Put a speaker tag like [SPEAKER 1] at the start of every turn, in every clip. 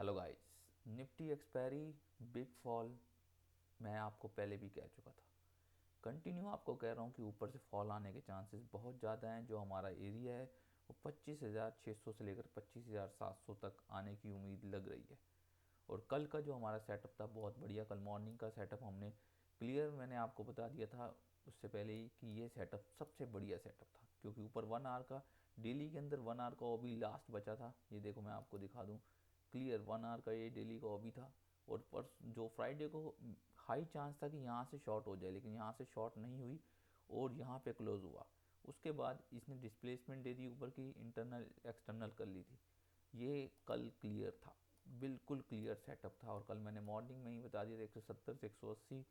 [SPEAKER 1] Hello guys, Nifty expiry big fall मैं आपको पहले भी कह चुका था। कंटिन्यू आपको कह रहा हूँ कि ऊपर से फॉल आने के चांसेस बहुत ज़्यादा हैं। जो हमारा एरिया है वो 25,600 से लेकर 25,700 तक आने की उम्मीद लग रही है। और कल का जो हमारा सेटअप था बहुत बढ़िया, कल मॉर्निंग का सेटअप हमने क्लियर मैंने आपको बता दिया था उससे पहले ही कि ये सेटअप सबसे बढ़िया सेटअप था, क्योंकि ऊपर 1 आवर का डेली के अंदर 1 आवर का वो भी लास्ट बचा था। ये देखो मैं आपको दिखा दूँ क्लियर, 1 आवर का ये डेली का वो भी था। और पर जो फ्राइडे को हाई चांस था कि यहाँ से शॉर्ट हो जाए, लेकिन यहाँ से शॉर्ट नहीं हुई और यहाँ पे क्लोज हुआ। उसके बाद इसने डिस्प्लेसमेंट दे दी ऊपर की, इंटरनल एक्सटर्नल कर ली थी। ये कल क्लियर था, बिल्कुल क्लियर सेटअप था। और कल मैंने मॉर्निंग में ही बता दिया था 170 से 180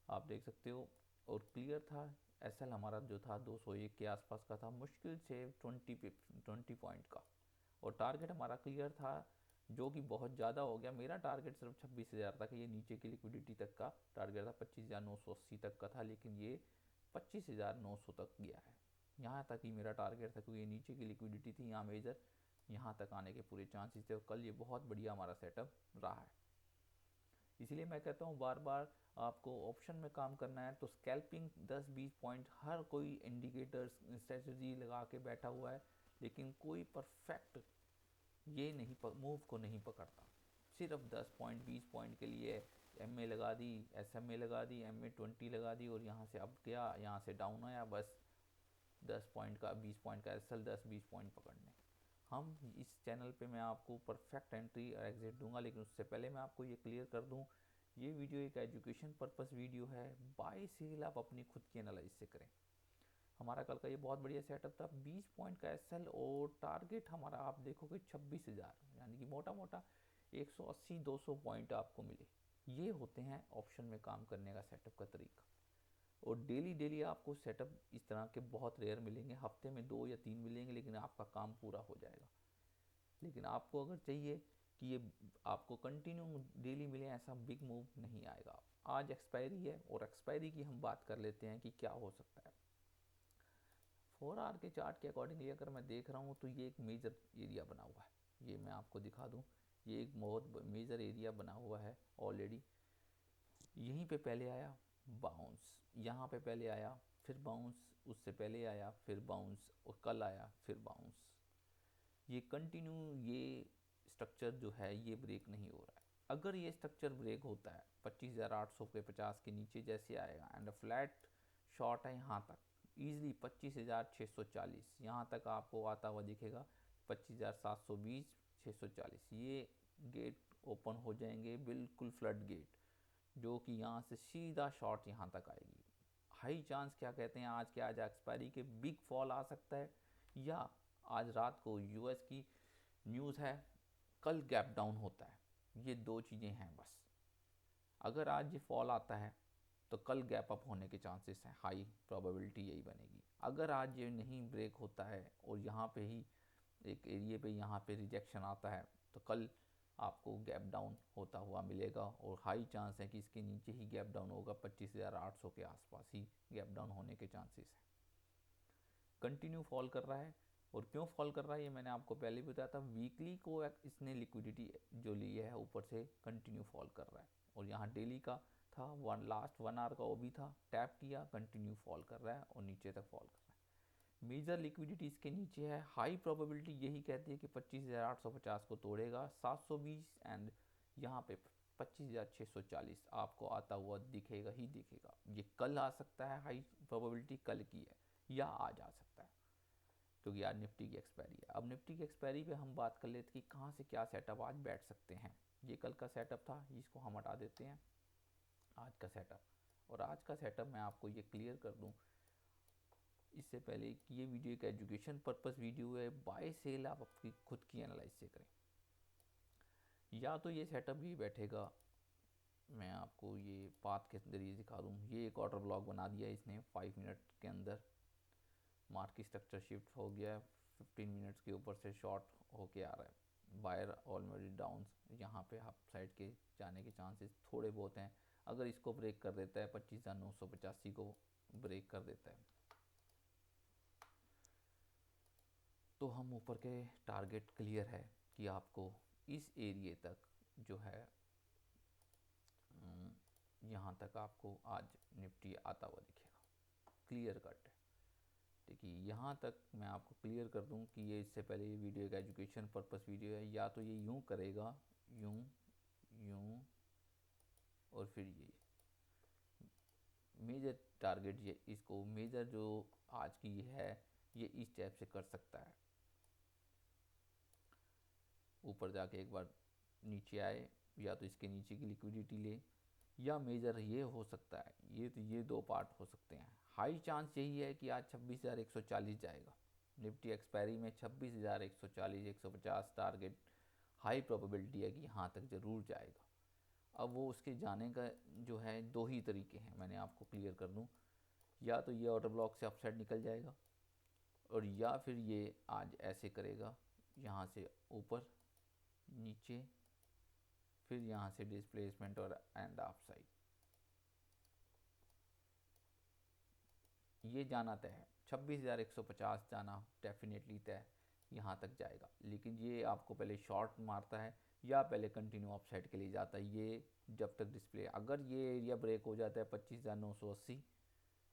[SPEAKER 1] आप देख सकते हो, और क्लियर था। एसएल हमारा जो था 201 के आसपास का था, मुश्किल से 20 पॉइंट का। और टारगेट हमारा क्लियर था, जो कि बहुत ज़्यादा हो गया। मेरा टारगेट सिर्फ 26,000 तक, ये नीचे की लिक्विडिटी तक का टारगेट था 25,980 तक का था, लेकिन ये 25,900 तक गया है। यहाँ तक ही मेरा टारगेट था, क्योंकि ये नीचे की लिक्विडिटी थी, यहाँ मेजर यहाँ तक आने के पूरे चांसेस थे। और कल ये बहुत बढ़िया हमारा सेटअप रहा है। इसीलिए मैं कहता हूँ बार बार आपको ऑप्शन में काम करना है तो स्कैल्पिंग 10-20 पॉइंट हर कोई इंडिकेटर्स स्ट्रेटजी लगा के बैठा हुआ है, लेकिन कोई परफेक्ट ये नहीं मूव को नहीं पकड़ता। सिर्फ 10 पॉइंट 20 पॉइंट के लिए एम ए लगा दी, एस एम ए लगा दी, एम ए 20 लगा दी, और यहाँ से अप गया, यहाँ से डाउन आया, बस 10 पॉइंट का 20 पॉइंट का एस एल 10-20 पॉइंट पकड़ने। हम इस चैनल पे मैं आपको परफेक्ट एंट्री और एग्जिट दूंगा, लेकिन उससे पहले मैं आपको ये क्लियर कर दूं, ये वीडियो एक एजुकेशन पर्पस वीडियो है। बाय सेल आप अपनी खुद की एनालाइज से करें। हमारा कल का ये बहुत बढ़िया सेटअप था, 20 पॉइंट का एसएल, और टारगेट हमारा आप देखोगे 26,000, यानी कि मोटा मोटा 180-200 पॉइंट आपको मिले। ये होते हैं ऑप्शन में काम करने का सेटअप का तरीका। और डेली डेली आपको सेटअप इस तरह के बहुत रेयर मिलेंगे, हफ्ते में 2 या 3 मिलेंगे, लेकिन आपका काम पूरा हो जाएगा। लेकिन आपको अगर चाहिए कि ये आपको कंटिन्यू डेली मिले, ऐसा बिग मूव नहीं आएगा। आज एक्सपायरी है और एक्सपायरी की हम बात कर लेते हैं कि क्या हो सकता है। 4 आवर के चार्ट के अकॉर्डिंगली अगर मैं देख रहा हूँ तो ये एक मेजर एरिया बना हुआ है। ये मैं आपको दिखा दूँ, ये एक बहुत मेजर एरिया बना हुआ है ऑलरेडी। यहीं पे पहले आया बाउंस, यहाँ पे पहले आया, फिर बाउंस, उससे पहले आया, फिर बाउंस, और कल आया फिर बाउंस। ये कंटिन्यू ये स्ट्रक्चर जो है ये ब्रेक नहीं हो रहा है। अगर ये स्ट्रक्चर ब्रेक होता है 25,800 के 50 के नीचे जैसे आएगा, एंड फ्लैट शॉर्ट है यहाँ तक, ईजिली 25,640 यहाँ तक आपको आता हुआ दिखेगा। 25,720, 640 ये गेट ओपन हो जाएंगे, बिल्कुल फ्लड गेट, जो कि यहाँ से सीधा शॉर्ट यहाँ तक आएगी। हाई चांस क्या कहते हैं आज के, आज एक्सपायरी के बिग फॉल आ सकता है, या आज रात को यूएस की न्यूज़ है, कल गैप डाउन होता है। ये दो चीज़ें हैं बस। अगर आज ये फॉल आता है तो कल गैप अप होने के चांसेस हैं, हाई प्रोबेबिलिटी यही बनेगी। अगर आज ये नहीं ब्रेक होता है और यहाँ पे ही एक एरिया पे यहाँ पे रिजेक्शन आता है, तो कल आपको गैप डाउन होता हुआ मिलेगा, और हाई चांस है कि इसके नीचे ही गैप डाउन होगा, 25,800 के आसपास ही गैप डाउन होने के चांसेस हैं। कंटिन्यू फॉल कर रहा है, और क्यों फॉल कर रहा है ये मैंने आपको पहले भी बताया था। वीकली को इसने लिक्विडिटी जो ली है ऊपर से कंटिन्यू फॉल कर रहा है, और यहाँ डेली का था लास्ट 1 आवर का वो भी था, टैप किया, कंटिन्यू फॉल कर रहा है और नीचे तक फॉल कर रहा है। मेजर लिक्विडिटी इसके नीचे है, हाई प्रोबेबिलिटी यही कहती है कि 25,850 को तोड़ेगा, 720, एंड यहाँ पे 25,640 आपको आता हुआ दिखेगा ही दिखेगा। ये कल आ सकता है, हाई प्रोबेबिलिटी कल की है, या आज आ सकता है, क्योंकि आज निफ्टी की एक्सपायरी है। अब निफ्टी की एक्सपायरी पे हम बात कर लेते कि कहाँ से क्या सेटअप आज बैठ सकते हैं। ये कल का सेटअप था, इसको हम हटा देते हैं। आज का सेटअप, और आज का सेटअप मैं आपको ये क्लियर कर दूं इससे पहले कि ये वीडियो एक एजुकेशन पर्पस वीडियो है। बाय सेल आप अपनी खुद की एनालाइज से करें। या तो ये सेटअप भी बैठेगा, मैं आपको ये पाथ के अंदर ये दिखा दूँ, ये एक ऑर्डर ब्लॉक बना दिया इसने 5 मिनट के अंदर, मार्केट स्ट्रक्चर शिफ्ट हो गया है, 15 मिनट्स के ऊपर से शॉर्ट होके आ रहा है, बायर ऑलरेडी डाउन, यहाँ पे अप साइड के जाने के चांसेस थोड़े बहुत हैं। अगर इसको ब्रेक कर देता है, 25,985 को ब्रेक कर देता है, तो हम ऊपर के टारगेट क्लियर है कि आपको इस एरिए तक जो है यहाँ तक आपको आज निफ्टी आता हुआ दिखेगा, क्लियर कट है। देखिए यहाँ तक मैं आपको क्लियर कर दूं कि ये इससे पहले ये वीडियो एक एजुकेशन पर्पस वीडियो है, या तो ये यूँ करेगा, यूँ यूँ और फिर ये मेजर टारगेट, ये इसको मेजर जो आज की है ये इस टाइप से कर सकता है, ऊपर जाके एक बार नीचे आए, या तो इसके नीचे की लिक्विडिटी ले, या मेजर ये हो सकता है, ये दो पार्ट हो सकते हैं। हाई चांस यही है कि आज 26,140 जाएगा निफ्टी एक्सपायरी में, 26,140 150 टारगेट हाई प्रोबेबिलिटी है कि यहाँ तक ज़रूर जाएगा। अब वो उसके जाने का जो है दो ही तरीके हैं, मैंने आपको क्लियर कर दूँ, या तो ये ऑर्डर ब्लॉक से अपसाइड निकल जाएगा, और या फिर ये आज ऐसे करेगा, यहाँ से ऊपर नीचे, फिर यहाँ से डिस्प्लेसमेंट और एंड ऑफ साइड। ये जाना तय है, 26,150 जाना डेफिनेटली तय, यहाँ तक जाएगा। लेकिन ये आपको पहले शॉर्ट मारता है या पहले कंटिन्यू अपसाइड के लिए जाता है, ये जब तक डिस्प्ले, अगर ये एरिया ब्रेक हो जाता है 25,980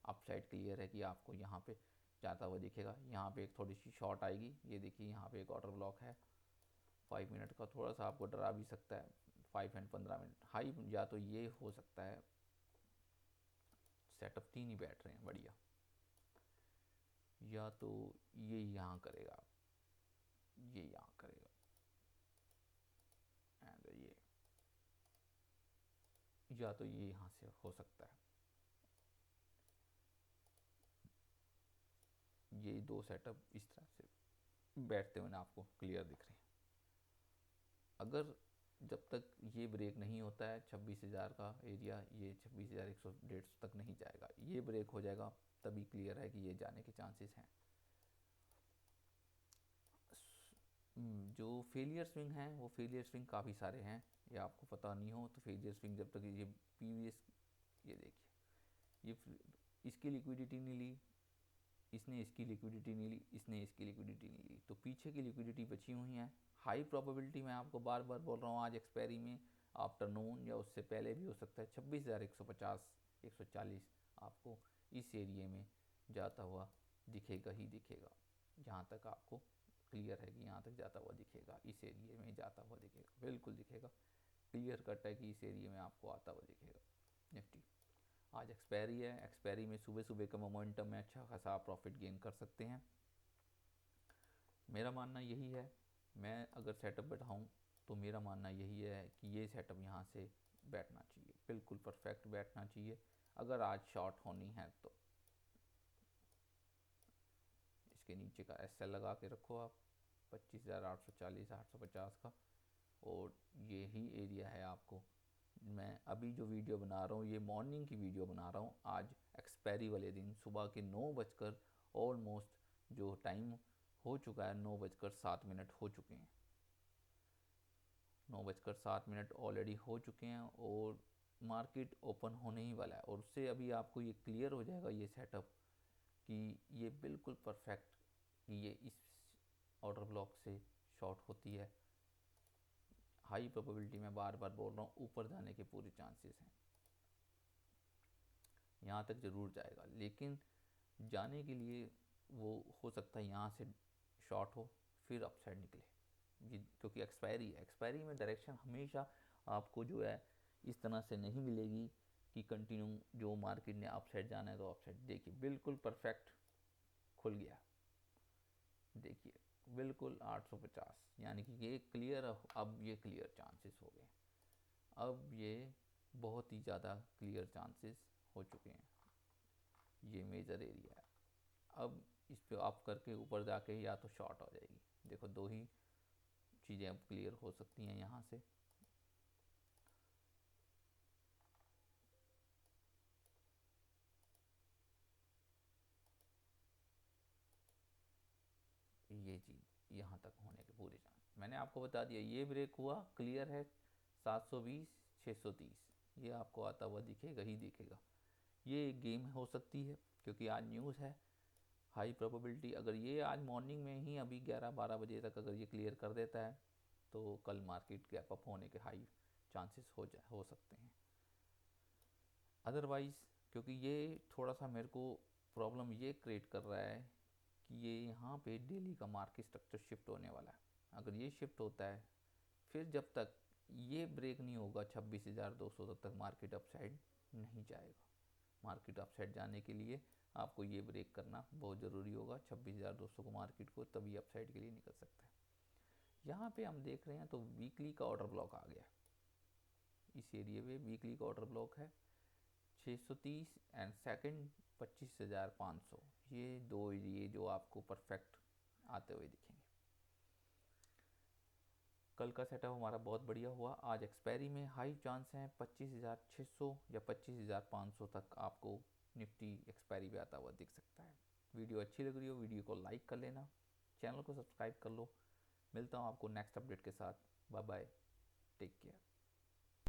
[SPEAKER 1] अपसाइड क्लियर है कि आपको यहाँ पे जाता हुआ दिखेगा। यहाँ पे एक थोड़ी सी शॉर्ट आएगी, ये देखिए यहाँ पे एक ऑर्डर ब्लॉक है 5 मिनट का, थोड़ा सा आपको डरा भी सकता है, 5 एंड 15 मिनट हाई, या तो ये हो सकता है, सेटअप 3 ही बैठ रहे हैं बढ़िया, या तो ये यहाँ करेगा, ये यहाँ करेगा, एंड ये, या तो ये यहाँ से हो सकता है। ये दो सेटअप इस तरह से बैठते हुए आपको क्लियर दिख रहे हैं। अगर जब तक ये ब्रेक नहीं होता है 26,000 का एरिया, ये 26,100 150 तक नहीं जाएगा, ये ब्रेक हो जाएगा तभी क्लियर है कि ये जाने के चांसेस हैं। जो फेलियर स्विंग हैं वो फेलियर स्विंग काफ़ी सारे हैं, ये आपको पता नहीं हो तो फेलियर स्विंग जब तक ये प्रीवियस, ये देखिए ये इसकी लिक्विडिटी नहीं ली, इसने इसकी लिक्विडिटी नहीं ली, इसने इसकी लिक्विडिटी नहीं ली, तो पीछे की लिक्विडिटी बची हुई है। हाई प्रोबेबिलिटी मैं आपको बार बार बोल रहा हूँ, आज एक्सपायरी में आफ्टरनून या उससे पहले भी हो सकता है 26,150 140 आपको इस एरिए में जाता हुआ दिखेगा ही दिखेगा। जहाँ तक आपको क्लियर है कि यहाँ तक जाता हुआ दिखेगा, इस एरिए में जाता हुआ दिखेगा, बिल्कुल दिखेगा, क्लियर कट है कि इस एरिए में आपको आता हुआ दिखेगा। निफ्टी आज एक्सपायरी है, एक्सपायरी में सुबह सुबह का मोमेंटम में अच्छा खासा आप प्रॉफिट गेन कर सकते हैं। मेरा मानना यही है, मैं अगर सेटअप बैठाऊँ तो मेरा मानना यही है कि ये सेटअप यहाँ से बैठना चाहिए, बिल्कुल परफेक्ट बैठना चाहिए अगर आज शॉर्ट होनी है तो। इसके नीचे का SL लगा के रखो आप 25,840 850 का, और यही एरिया है आपको। मैं अभी जो वीडियो बना रहा हूँ ये मॉर्निंग की वीडियो बना रहा हूँ, आज एक्सपायरी वाले दिन सुबह के 9 बजकर ऑलमोस्ट जो टाइम हो चुका है 9 बजकर 7 मिनट हो चुके हैं, 9 बजकर 7 मिनट ऑलरेडी हो चुके हैं, और मार्केट ओपन होने ही वाला है, और उससे अभी आपको ये क्लियर हो जाएगा ये सेटअप कि ये बिल्कुल परफेक्ट, कि ये इस ऑर्डर ब्लॉक से शॉर्ट होती है। हाई प्रोबेबिलिटी मैं बार बार बोल रहा हूँ, ऊपर जाने के पूरे चांसेस हैं, यहाँ तक ज़रूर जाएगा, लेकिन जाने के लिए वो हो सकता है यहाँ से शॉर्ट हो फिर अपसाइड निकले, ये क्योंकि एक्सपायरी है, एक्सपायरी में डायरेक्शन हमेशा आपको जो है इस तरह से नहीं मिलेगी कि कंटिन्यू जो मार्केट ने अपसाइड जाना है तो अपसाइड। देखिए बिल्कुल परफेक्ट खुल गया, देखिए बिल्कुल 850, यानी कि ये क्लियर, अब ये क्लियर चांसेस हो गए, अब ये बहुत ही ज़्यादा क्लियर चांसेस हो चुके हैं, ये मेजर एरिया है। अब इस पे आप करके ऊपर जाके या तो शॉर्ट हो जाएगी, देखो दो ही चीज़ें अब क्लियर हो सकती हैं यहाँ से। ये चीज़ यहाँ तक होने के पूरे चांस मैंने आपको बता दिया, ये ब्रेक हुआ क्लियर है 720 630, ये आपको आता हुआ दिखेगा ही दिखेगा। ये गेम हो सकती है क्योंकि आज न्यूज़ है, हाई प्रोबेबिलिटी अगर ये आज मॉर्निंग में ही अभी 11-12 बजे तक अगर ये क्लियर कर देता है तो कल मार्केट गैप अप होने के हाई चांसेस हो सकते हैं। अदरवाइज़ क्योंकि ये थोड़ा सा मेरे को प्रॉब्लम ये क्रिएट कर रहा है कि ये यहाँ पे डेली का मार्केट स्ट्रक्चर शिफ्ट होने वाला है। अगर ये शिफ्ट होता है, फिर जब तक ये ब्रेक नहीं होगा 26,200 तब तक मार्केट अपसाइड नहीं जाएगा। मार्केट अपसाइड जाने के लिए आपको ये ब्रेक करना बहुत ज़रूरी होगा 26,200 को मार्केट को, तभी अपसाइड के लिए निकल सकता है। यहाँ पे हम देख रहे हैं तो वीकली का ऑर्डर ब्लॉक आ गया। इस एरिया पे वीकली का ऑर्डर ब्लॉक है 630 एंड सेकंड 25,500। ये दो एरिए जो आपको परफेक्ट आते हुए दिखेंगे। कल का सेटअप हमारा बहुत बढ़िया हुआ। आज एक्सपायरी में हाई चांस हैं 25,600 या 25,500 तक आपको निफ्टी एक्सपायरी पे आता हुआ दिख सकता है। वीडियो अच्छी लग रही हो वीडियो को लाइक कर लेना, चैनल को सब्सक्राइब कर लो। मिलता हूँ आपको नेक्स्ट अपडेट के साथ। Bye bye.